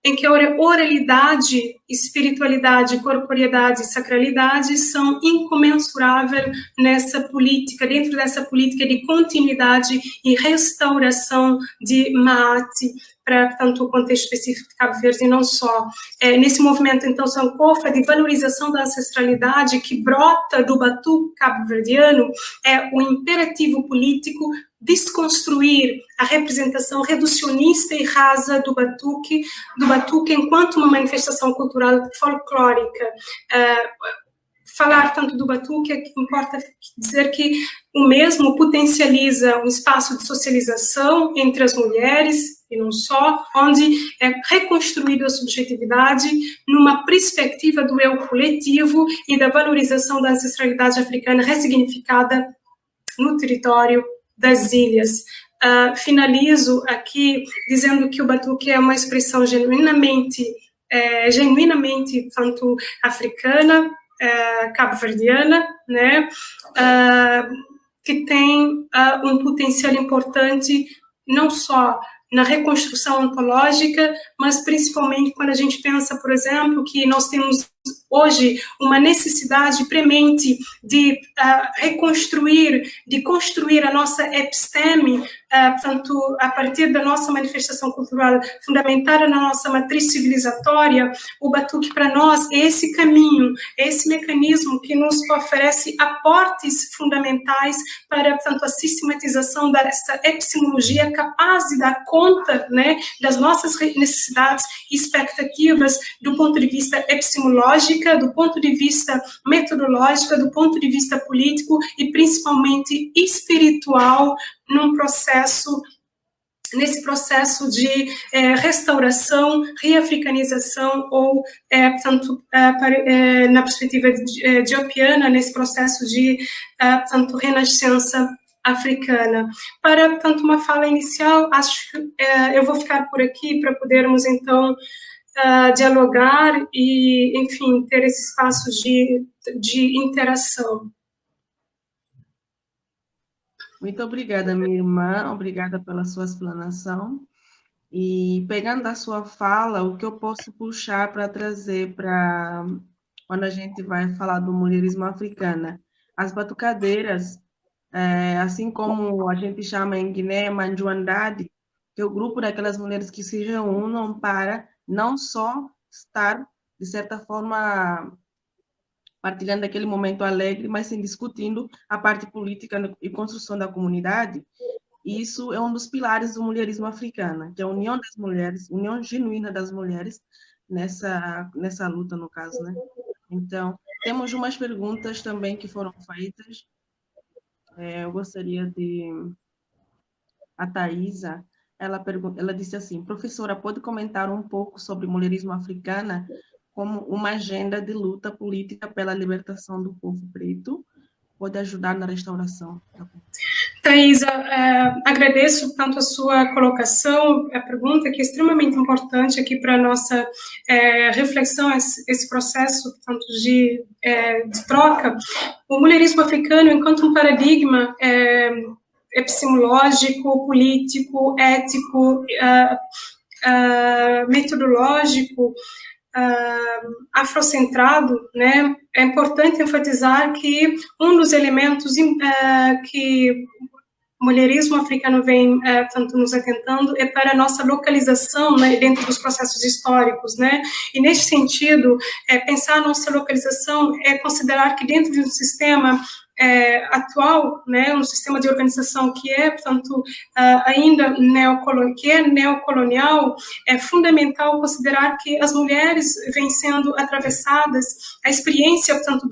em que a oralidade, espiritualidade, corporeidade e sacralidade são incomensuráveis nessa política, dentro dessa política de continuidade e restauração de Maati, para, portanto, o contexto específico de Cabo Verde e não só. Nesse movimento, então, Sankofa, de valorização da ancestralidade que brota do batuque cabo-verdiano, é o imperativo político desconstruir a representação reducionista e rasa do batuque enquanto uma manifestação cultural folclórica. Falar tanto do batuque, importa dizer que o mesmo potencializa um espaço de socialização entre as mulheres, e não só, onde é reconstruída a subjetividade numa perspectiva do eu coletivo e da valorização da ancestralidade africana ressignificada no território das ilhas. Finalizo aqui dizendo que o batuque é uma expressão genuinamente tanto africana, cabo-verdiana, né, que tem um potencial importante não só na reconstrução ontológica, mas principalmente quando a gente pensa, por exemplo, que nós temos hoje uma necessidade premente de reconstruir, de construir a nossa episteme, portanto, a partir da nossa manifestação cultural fundamentada na nossa matriz civilizatória. O batuque para nós é esse caminho, é esse mecanismo que nos oferece aportes fundamentais para, portanto, a sistematização dessa epistemologia capaz de dar conta, né, das nossas necessidades e expectativas do ponto de vista epistemológico, do ponto de vista metodológico, do ponto de vista político e principalmente espiritual nesse processo de restauração, reafricanização ou, portanto, na perspectiva diopiana, nesse processo de, portanto, renascença africana. Para, portanto, uma fala inicial, acho que eu vou ficar por aqui para podermos, então, dialogar e, enfim, ter esse espaço de interação. Muito obrigada, minha irmã, obrigada pela sua explanação. E pegando a sua fala, o que eu posso puxar para trazer para quando a gente vai falar do mulherismo africano? As batucadeiras, assim como a gente chama em Guiné, Manjuandade, que é o grupo daquelas mulheres que se reúnem para não só estar, de certa forma, partilhando aquele momento alegre, mas sim discutindo a parte política e construção da comunidade. E isso é um dos pilares do mulherismo africano, que é a união das mulheres, união genuína das mulheres nessa luta, no caso, né? Então, temos umas perguntas também que foram feitas. Eu gostaria de... A Thaisa, ela disse assim: professora, pode comentar um pouco sobre o mulherismo africano como uma agenda de luta política pela libertação do povo preto? Pode ajudar na restauração? Thaisa, agradeço tanto a sua colocação, a pergunta, que é extremamente importante aqui para a nossa reflexão, esse processo tanto de troca. O mulherismo africano, enquanto um paradigma epistemológico, político, ético, metodológico, afrocentrado, né, é importante enfatizar que um dos elementos que mulherismo africano vem, portanto, nos atentando é para a nossa localização, né, dentro dos processos históricos, né, e neste sentido, pensar a nossa localização é considerar que dentro de um sistema atual, né, um sistema de organização que é, portanto, ainda neocolonial, é fundamental considerar que as mulheres vêm sendo atravessadas, a experiência, portanto,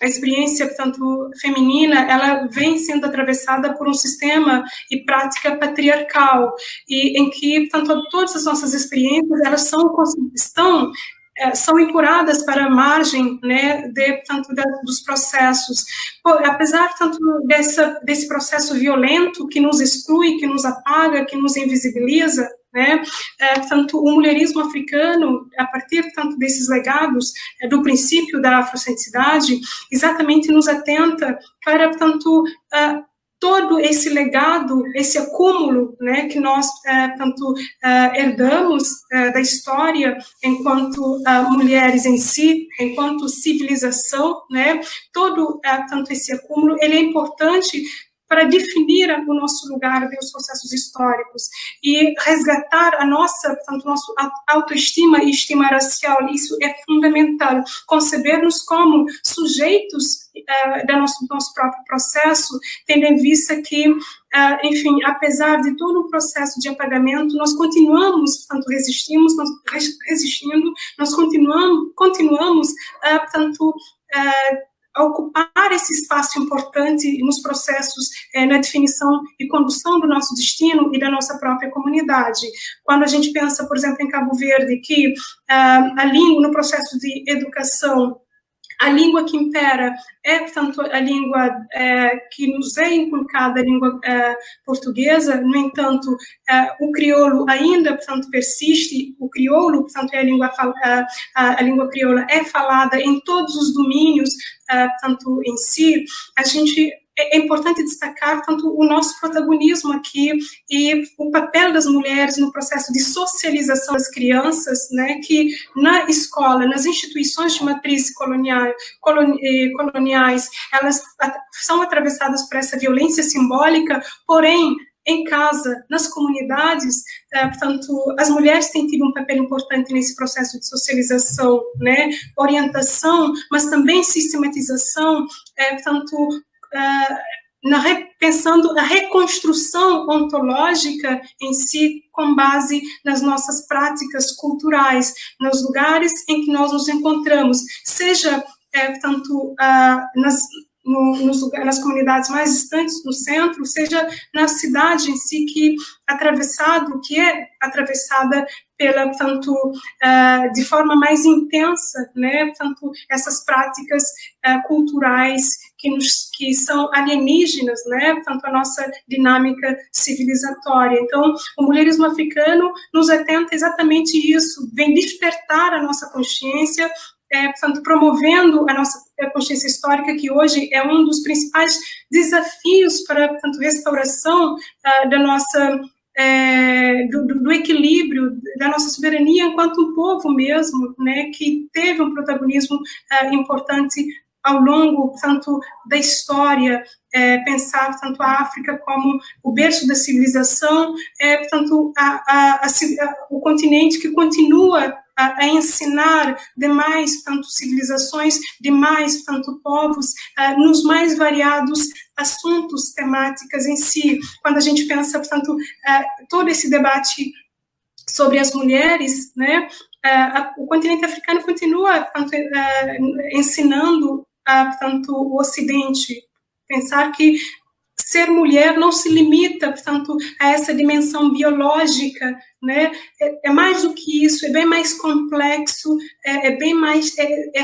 a experiência, portanto, feminina, ela vem sendo atravessada por um sistema e prática patriarcal, e em que, portanto, todas as nossas experiências, elas são empurradas para a margem, né, dos processos. Apesar, tanto desse processo violento que nos exclui, que nos apaga, que nos invisibiliza, né, portanto, o mulherismo africano, a partir, portanto, desses legados, do princípio da afrocentricidade, exatamente nos atenta para, portanto, todo esse legado, esse acúmulo, né, que nós, portanto, herdamos da história enquanto mulheres em si, enquanto civilização, né, todo, portanto, esse acúmulo, ele é importante para definir o nosso lugar nos processos históricos e resgatar a nossa, portanto, nossa autoestima e estima racial. Isso é fundamental, conceber-nos como sujeitos do nosso próprio processo, tendo em vista que, enfim, apesar de todo o processo de apagamento, nós continuamos, portanto, nós continuamos, portanto, a ocupar esse espaço importante nos processos, na definição e condução do nosso destino e da nossa própria comunidade. Quando a gente pensa, por exemplo, em Cabo Verde, que a língua, no processo de educação, a língua que impera é, portanto, a língua que nos é inculcada, a língua portuguesa. No entanto, o crioulo ainda, portanto, persiste. O crioulo, portanto, a língua crioula é falada em todos os domínios, portanto, em si. É importante destacar, portanto, o nosso protagonismo aqui e o papel das mulheres no processo de socialização das crianças, né, que na escola, nas instituições de matriz coloniais, elas são atravessadas por essa violência simbólica, porém, em casa, nas comunidades, portanto, as mulheres têm tido um papel importante nesse processo de socialização, né, orientação, mas também sistematização, portanto, pensando a reconstrução ontológica em si, com base nas nossas práticas culturais, nos lugares em que nós nos encontramos, seja, portanto, nas comunidades mais distantes do centro, seja na cidade em si, que é atravessada pela, portanto, de forma mais intensa, né, portanto, essas práticas culturais que são alienígenas, né, portanto, a nossa dinâmica civilizatória. Então, o mulherismo africano nos atenta exatamente isso, vem despertar a nossa consciência, portanto, promovendo a nossa consciência histórica, que hoje é um dos principais desafios para, portanto, restauração da nossa do equilíbrio da nossa soberania enquanto um povo mesmo, né, que teve um protagonismo importante ao longo, portanto, da história, pensar, portanto, a África como o berço da civilização, portanto, o continente que continua a ensinar demais, portanto, civilizações, demais, portanto, povos, nos mais variados assuntos, temáticas em si. Quando a gente pensa, portanto, todo esse debate sobre as mulheres, né, o continente africano continua, portanto, ensinando, portanto, o Ocidente, pensar que ser mulher não se limita, portanto, a essa dimensão biológica, né? É mais do que isso, é bem mais complexo, é bem mais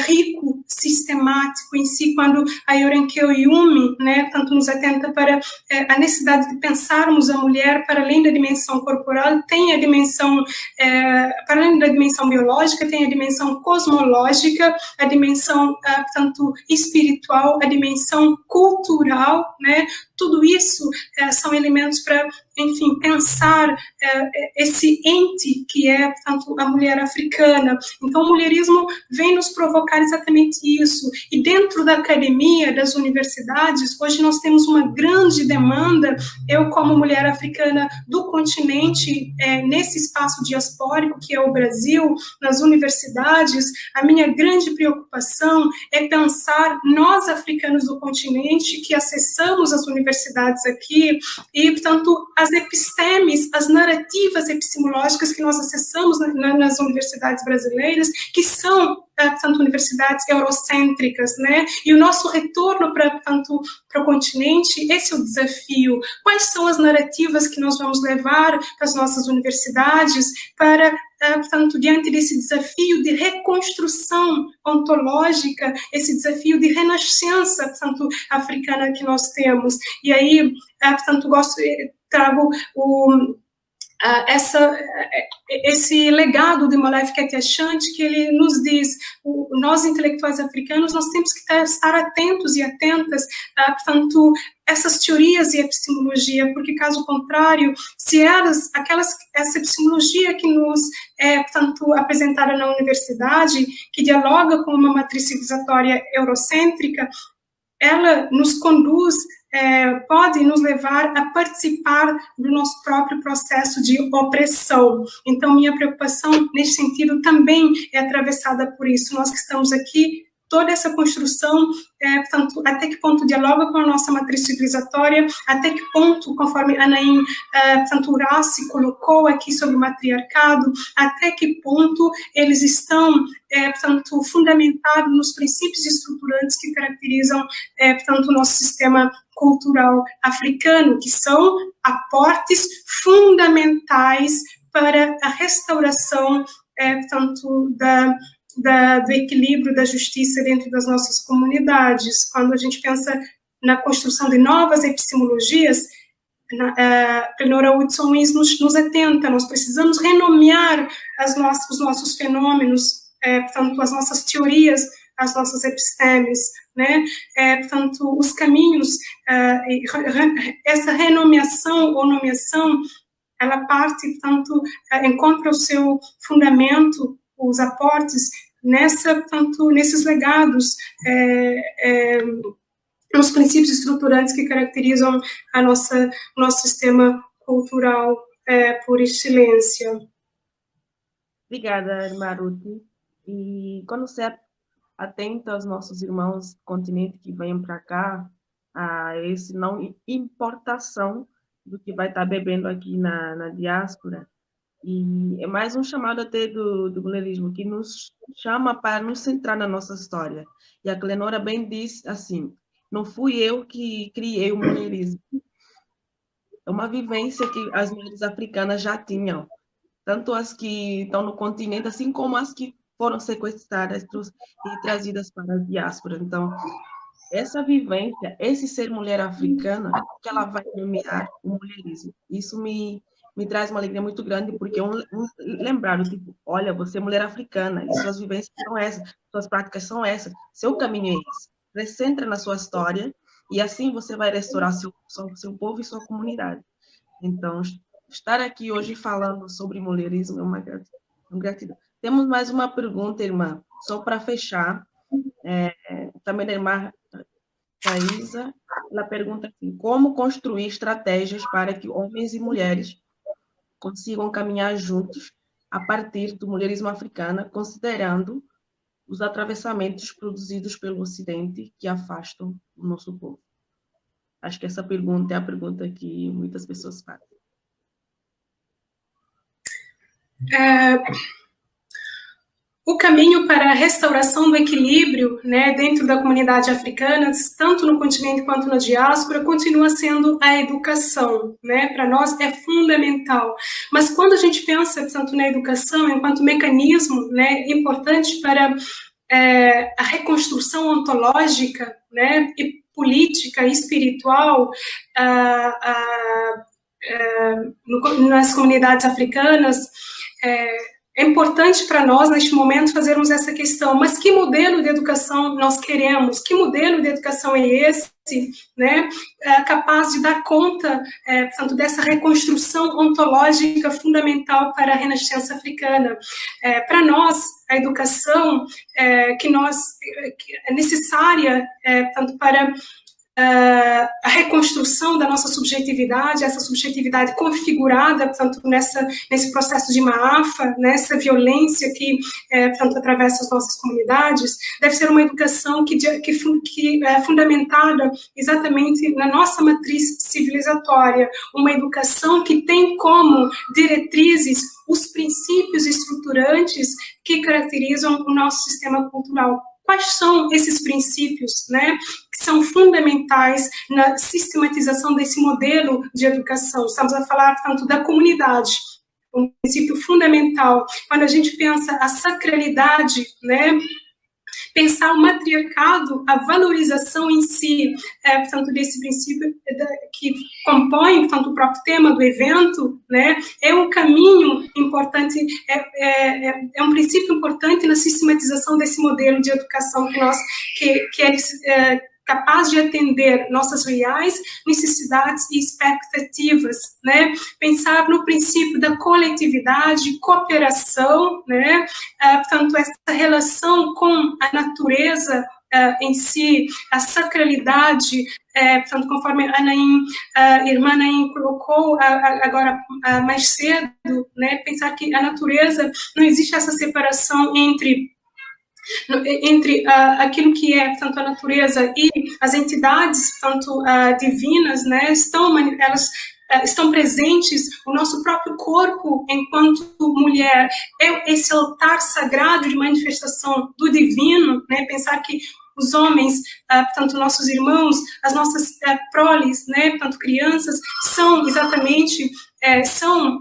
rico, sistemático em si, quando a Yorenkyo Yumi, né, tanto nos atenta para a necessidade de pensarmos a mulher para além da dimensão corporal, tem a dimensão, para além da dimensão biológica, tem a dimensão cosmológica, a dimensão, portanto, espiritual, a dimensão cultural, né? Tudo isso são elementos para, enfim, pensar esse ente que é, portanto, a mulher africana. Então, o mulherismo vem nos provocar exatamente isso. E dentro da academia, das universidades, hoje nós temos uma grande demanda, eu como mulher africana do continente, nesse espaço diaspórico que é o Brasil, nas universidades, a minha grande preocupação é pensar nós, africanos do continente, que acessamos as universidades aqui, e, portanto, as epistemes, as narrativas epistemológicas que nós acessamos nas universidades brasileiras, que são, portanto, universidades eurocêntricas, né? E o nosso retorno para o continente, esse é o desafio. Quais são as narrativas que nós vamos levar para as nossas universidades para, portanto, diante desse desafio de reconstrução ontológica, esse desafio de renascença, portanto, africana que nós temos. E aí, portanto, trago esse legado de Molefe Ketiachant, que ele nos diz, nós intelectuais africanos, nós temos que estar atentos e atentas, portanto, essas teorias e epistemologia, porque caso contrário, se essa epistemologia que nos é, portanto, apresentada na universidade, que dialoga com uma matriz civilizatória eurocêntrica, ela nos conduz, pode nos levar a participar do nosso próprio processo de opressão. Então, minha preocupação nesse sentido também é atravessada por isso. Nós que estamos aqui, toda essa construção, portanto, até que ponto dialoga com a nossa matriz civilizatória, até que ponto, conforme Anaim, portanto, Horácio colocou aqui sobre o matriarcado, até que ponto eles estão, portanto, fundamentados nos princípios estruturantes que caracterizam, portanto, o nosso sistema cultural africano, que são aportes fundamentais para a restauração, portanto, do equilíbrio, da justiça dentro das nossas comunidades. Quando a gente pensa na construção de novas epistemologias, Cleonora Hudson nos atenta, nós precisamos renomear os nossos fenômenos, portanto, as nossas teorias, as nossas epistemes, né? Portanto, os caminhos, essa renomeação ou nomeação, ela parte, portanto, encontra o seu fundamento, os aportes, portanto, nesses legados, nos princípios estruturantes que caracterizam o nosso sistema cultural por excelência. Obrigada, Maruti. E quando você atenta aos nossos irmãos do continente que vêm para cá, a esse não importação do que vai estar bebendo aqui na diáspora, e é mais um chamado até do mulherismo, que nos chama para nos centrar na nossa história. E a Cleonora bem disse assim, não fui eu que criei o mulherismo. É uma vivência que as mulheres africanas já tinham, tanto as que estão no continente, assim como as que foram sequestradas e trazidas para a diáspora. Então, essa vivência, esse ser mulher africana, que ela vai nomear o mulherismo. Isso me traz uma alegria muito grande, porque lembrar, tipo, olha, você é mulher africana, e suas vivências são essas, suas práticas são essas, seu caminho é esse. Recentra na sua história, e assim você vai restaurar seu povo e sua comunidade. Então, estar aqui hoje falando sobre mulherismo é uma gratidão. Temos mais uma pergunta, irmã, só para fechar. Também da irmã Thaisa, ela pergunta assim, como construir estratégias para que homens e mulheres consigam caminhar juntos a partir do mulherismo africano, considerando os atravessamentos produzidos pelo Ocidente que afastam o nosso povo? Acho que essa pergunta é a pergunta que muitas pessoas fazem. O caminho para a restauração do equilíbrio, né, dentro da comunidade africana, tanto no continente quanto na diáspora, continua sendo a educação, né? Para nós é fundamental. Mas quando a gente pensa, portanto, na educação enquanto mecanismo, né, importante para a reconstrução ontológica, né, e política e espiritual nas comunidades africanas, é importante para nós, neste momento, fazermos essa questão, mas que modelo de educação nós queremos? Que modelo de educação é esse, né, capaz de dar conta, portanto, dessa reconstrução ontológica fundamental para a Renascença africana? Para nós, a educação que é necessária, portanto, para a reconstrução da nossa subjetividade, essa subjetividade configurada, portanto, nesse processo de Maafa, nessa violência que, portanto, atravessa as nossas comunidades, deve ser uma educação que é fundamentada exatamente na nossa matriz civilizatória, uma educação que tem como diretrizes os princípios estruturantes que caracterizam o nosso sistema cultural. Quais são esses princípios, né, que são fundamentais na sistematização desse modelo de educação? Estamos a falar, portanto, da comunidade, um princípio fundamental. Quando a gente pensa a sacralidade, né, pensar o matriarcado, a valorização em si, portanto, desse princípio que compõe, portanto, o próprio tema do evento, né, é um caminho importante, é um princípio importante na sistematização desse modelo de educação que é capaz de atender nossas reais necessidades e expectativas, né? Pensar no princípio da coletividade, cooperação, né? Portanto, essa relação com a natureza em si, a sacralidade, portanto, conforme a irmã Anaim colocou agora mais cedo, né? Pensar que a natureza, não existe essa separação entre aquilo que é, portanto, a natureza e as entidades, portanto, divinas, né, elas estão presentes, o nosso próprio corpo, enquanto mulher, é esse altar sagrado de manifestação do divino, né, pensar que os homens, portanto, nossos irmãos, as nossas proles, né, portanto, crianças, são exatamente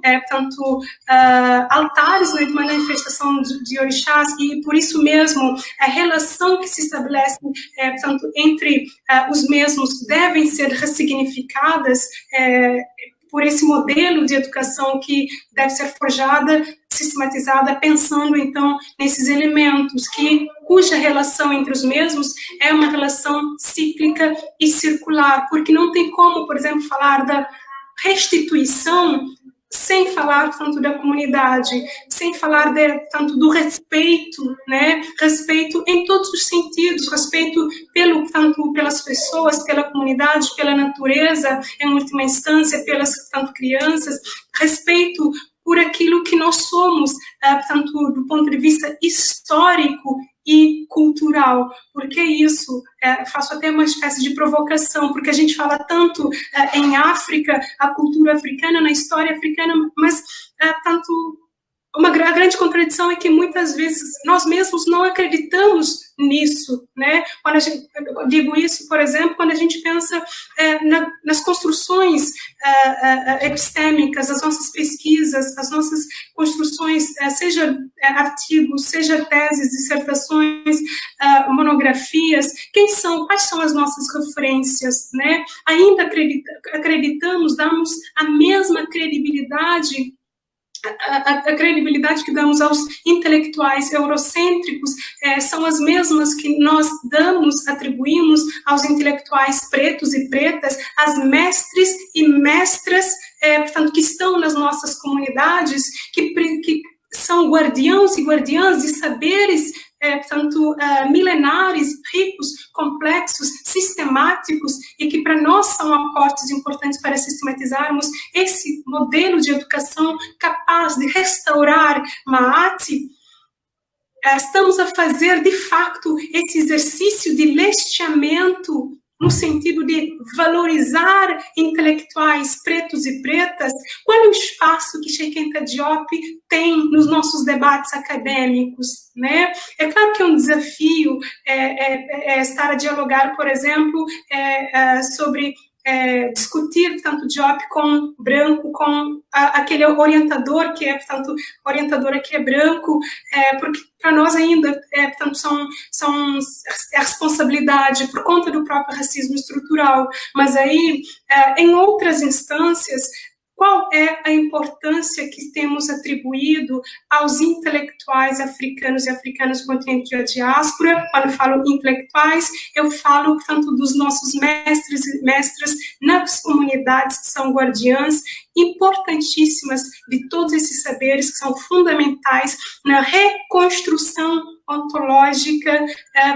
portanto, altares, né, de manifestação de orixás, e por isso mesmo a relação que se estabelece, portanto, entre os mesmos devem ser ressignificadas por esse modelo de educação que deve ser forjada, sistematizada, pensando, então, nesses elementos cuja relação entre os mesmos é uma relação cíclica e circular, porque não tem como, por exemplo, falar da restituição sem falar tanto da comunidade, sem falar tanto do respeito, né? Respeito em todos os sentidos, respeito tanto pelas pessoas, pela comunidade, pela natureza, em última instância, pelas tanto crianças, respeito por aquilo que nós somos, portanto, do ponto de vista histórico e cultural. Por que isso? Faço até uma espécie de provocação, porque a gente fala tanto em África, a cultura africana, na história africana, mas tanto a grande contradição é que muitas vezes nós mesmos não acreditamos nisso, né? Eu digo isso, por exemplo, quando a gente pensa nas construções epistêmicas, as nossas pesquisas, as nossas construções, seja artigos, seja teses, dissertações, monografias, quais são as nossas referências, né? Ainda acreditamos, damos a mesma credibilidade, a credibilidade que damos aos intelectuais eurocêntricos são as mesmas que nós atribuímos aos intelectuais pretos e pretas, as mestres e mestras, portanto, que estão nas nossas comunidades, que são guardiãos e guardiãs de saberes, portanto, milenares, ricos, complexos, sistemáticos, e que para nós são aportes importantes para sistematizarmos esse modelo de educação capaz de restaurar Maati. Estamos a fazer, de facto, esse exercício de lesteamento no sentido de valorizar intelectuais pretos e pretas. Qual é o espaço que Cheikh Anta Diop tem nos nossos debates acadêmicos, né? É claro que é um desafio estar a dialogar, por exemplo, sobre discutir tanto Diop com branco, com aquele orientador que portanto, orientadora que é branco, porque para nós ainda, portanto, é responsabilidade por conta do próprio racismo estrutural, mas aí, em outras instâncias, qual é a importância que temos atribuído aos intelectuais africanos e africanas do continente da diáspora. Quando falo intelectuais, eu falo, portanto, dos nossos mestres e mestras nas comunidades que são guardiãs importantíssimas de todos esses saberes que são fundamentais na reconstrução ontológica,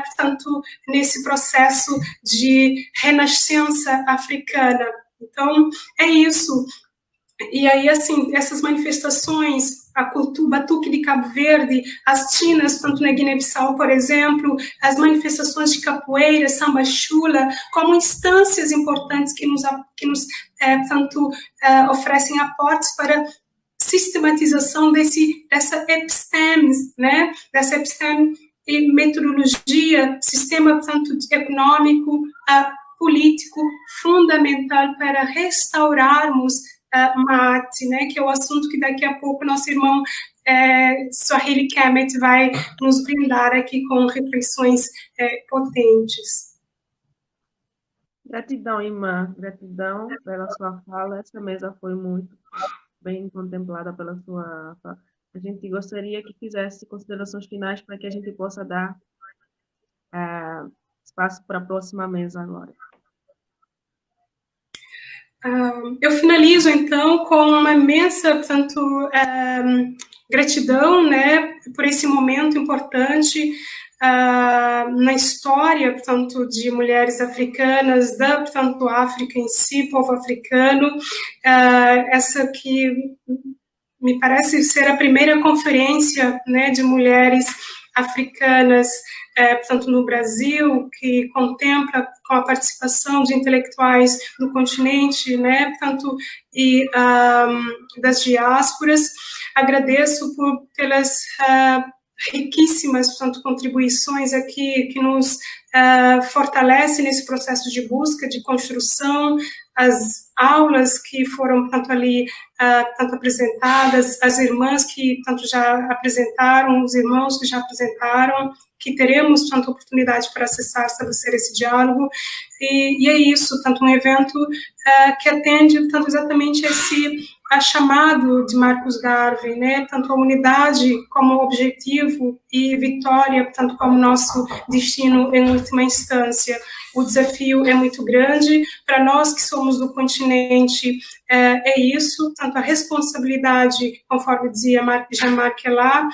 portanto, nesse processo de renascença africana. Então, é isso. E aí, assim, essas manifestações, a cultura Batuque de Cabo Verde, as tinas, tanto na Guiné-Bissau, por exemplo, as manifestações de capoeira, samba chula, como instâncias importantes que nos oferecem aportes para sistematização dessa episteme, né? Dessa episteme e metodologia, sistema, portanto, econômico, político, fundamental para restaurarmos Maat, né, que é o assunto que daqui a pouco nosso irmão Swahili Kemet vai nos brindar aqui com reflexões potentes. Gratidão, irmã, gratidão pela sua fala. Essa mesa foi muito bem contemplada pela sua fala. A gente gostaria que fizesse considerações finais para que a gente possa dar espaço para a próxima mesa agora. Eu finalizo, então, com uma imensa, portanto, gratidão, né, por esse momento importante na história, portanto, de mulheres africanas, portanto, África em si, povo africano, essa que me parece ser a primeira conferência, né, de mulheres africanas, portanto, no Brasil, que contempla com a participação de intelectuais do continente, né, portanto, e das diásporas. Agradeço pelas riquíssimas, portanto, contribuições aqui que nos fortalecem nesse processo de busca, de construção, as aulas que foram, portanto, ali, tanto apresentadas, as irmãs que, tanto já apresentaram, os irmãos que já apresentaram, que teremos, portanto, oportunidade para acessar, estabelecer esse diálogo, e é isso, tanto um evento que atende, tanto exatamente esse chamado de Marcus Garvey, né, tanto a unidade como objetivo e vitória, tanto como nosso destino em última instância. O desafio é muito grande, para nós que somos do continente, é isso, tanto a responsabilidade, conforme dizia Jean-Marc Ellard,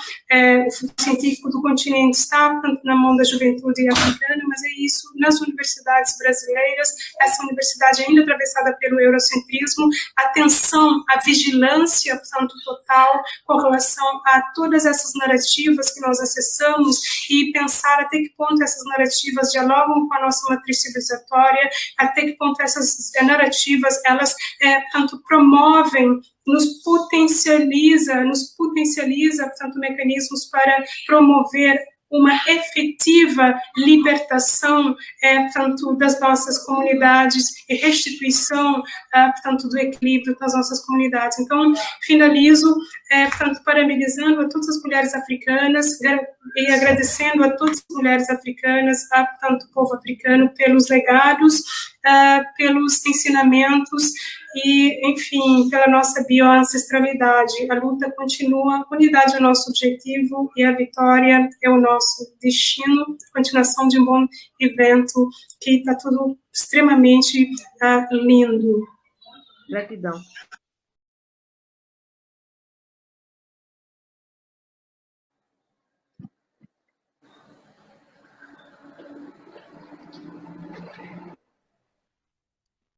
o futuro científico do continente está tanto na mão da juventude africana, mas é isso, nas universidades brasileiras, essa universidade ainda atravessada pelo eurocentrismo, atenção, a vigilância, portanto, total, com relação a todas essas narrativas que nós acessamos e pensar até que ponto essas narrativas dialogam com a nossa matriz civilizatória, até que ponto essas narrativas, elas, portanto, promovem, nos potencializa, portanto, mecanismos para promover uma efetiva libertação, portanto, das nossas comunidades e restituição, portanto, do equilíbrio das nossas comunidades. Então, finalizo, portanto, parabenizando a todas as mulheres africanas e agradecendo a todas as mulheres africanas, portanto, o povo africano, pelos legados, pelos ensinamentos e, enfim, pela nossa bioancestralidade. A luta continua, a unidade é o nosso objetivo e a vitória é o nosso destino. Continuação de um bom evento que está tudo extremamente lindo. Gratidão.